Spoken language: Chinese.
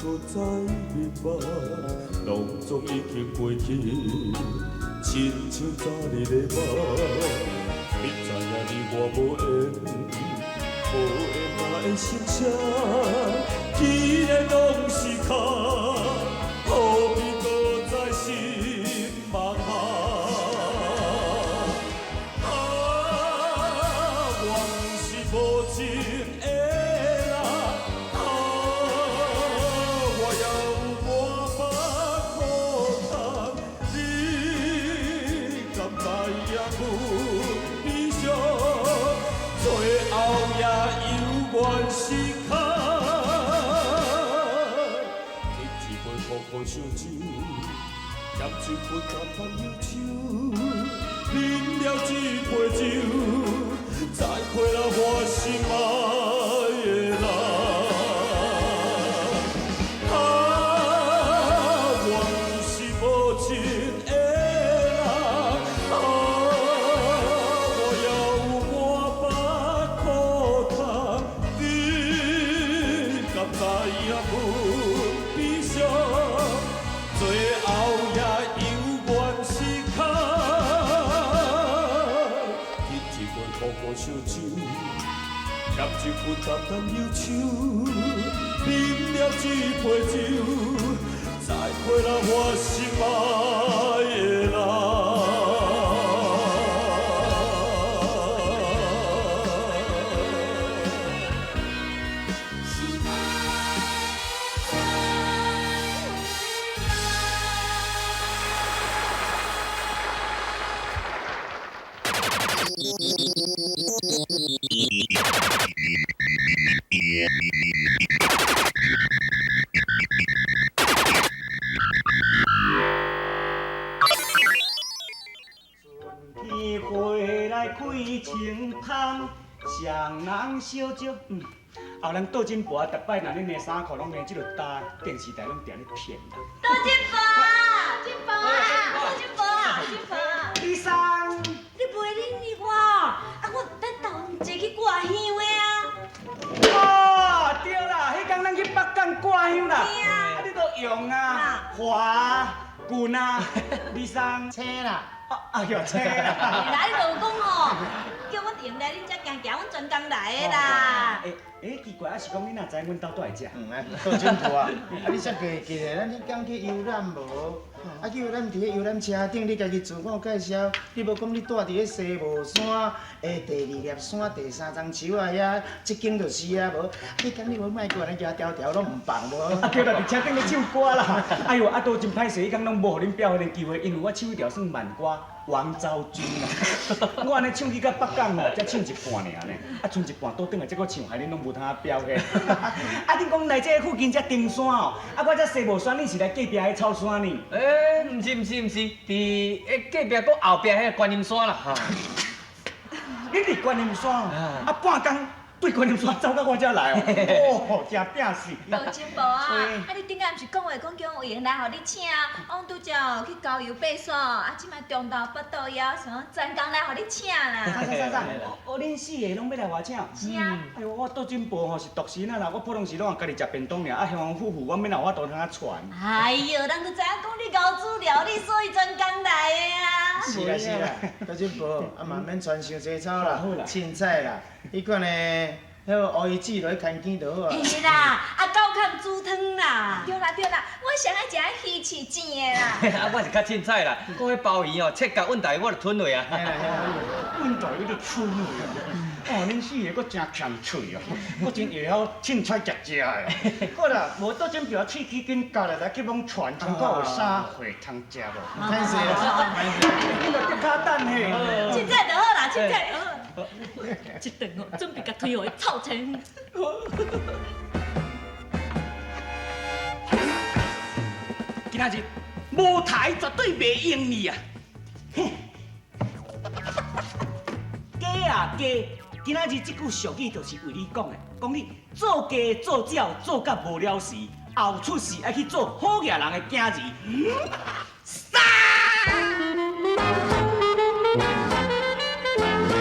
搁再明白，拢总已经过去，亲像昨日的梦。你知影你我无缘嘛会成啥？既然拢是空，何必搁再心茫茫？往事无情。原是卡，摕一杯苦苦烧酒，咸一杯淡淡忧愁，饮了一杯酒，再回了我心爱的人。原是无情的人，我也有满腹苦汤。敢知影阮悲伤，最后也犹原是卡。摕一杯苦苦烧酒，咸一杯淡淡忧愁，饮了一杯酒，再回了我心爱的人。春天回来开清芳，双人相招。后人倒金婆逐摆若恁的衫裤拢连即落搭，电视台拢定咧骗人。倒金婆，金婆啊，金婆啊，金婆啊！李生，你袂认你我？啊，我等下午坐去挂香的啊。哦，对啦，迄天咱去北港挂香啦。对啊。你都用啊，华、棍啊，李生，车啦。哎呦，车啦。来，你就讲哦，叫我用来恁遮行行，阮专工来的啦。奇怪，啊是讲你哪知阮兜倒来食？倒真多啊！你遮记得咱迄天去游览无？叫咱伫迄游览车顶，你家己自我介绍。你无讲你住伫迄西帽山第2粒山第3丛树啊遐，即间就是啊无。迄天你无卖过安尼夹条条拢唔放无？叫啦，伫车顶咧唱歌啦。哎呦，都真歹势，迄天拢无互恁表现的机会，因为我唱一条算慢歌。王昭君啦，我安尼唱去到北港吼，才唱一半尔呢，剩一半倒转来再搁唱，害恁拢无通表现。恁讲来这附近才登山哦，我这西帽山，恁是来隔壁迄草山呢？毋是，伫隔壁搁后壁迄个观音山啦。恁伫观音山，半工对观音山走到我遮来哦，哦，真拼死。倒金婆啊，你顶下毋是讲话讲叫我有闲来互你请，我拄则去郊游爬山，即摆中昼腹肚枵，想专工来互你请啦。啥？恁4个拢要来我请？是啊。哎呦，我倒真薄吼是独身啊啦，我普通时拢家己食便当尔，乡乡夫妇我免有法度通啊传。哎呦，人都知影讲你熬煮料理，所以专工来的啊。是啦，倒真薄，嘛免传伤济草啦，凊彩啦，迄款的，迄个乌鱼子落去牵见就好啊。是啦，狗看煮汤啦。对啦，我上爱食迄鱼翅煎的啦。我是较凊彩啦，我迄鲍鱼哦，切甲稳大我就吞落啊。阮大有咧蠢哦，恁4个搁真欠嘴哦，我真会晓凊彩食的。好啦，无倒真表喙齿紧夹来去往传，听看有啥货通食无？歹势啦，歹势。你着得卡等嘿。凊彩就好啦，凊彩就好。一顿哦，准备甲推互伊臭青。今仔日舞台绝对袂用你啊！加啊加，今仔日这句俗语就是为你讲的，讲你做鸡做鸟做甲无了时，后出世爱去做好野人的囝儿。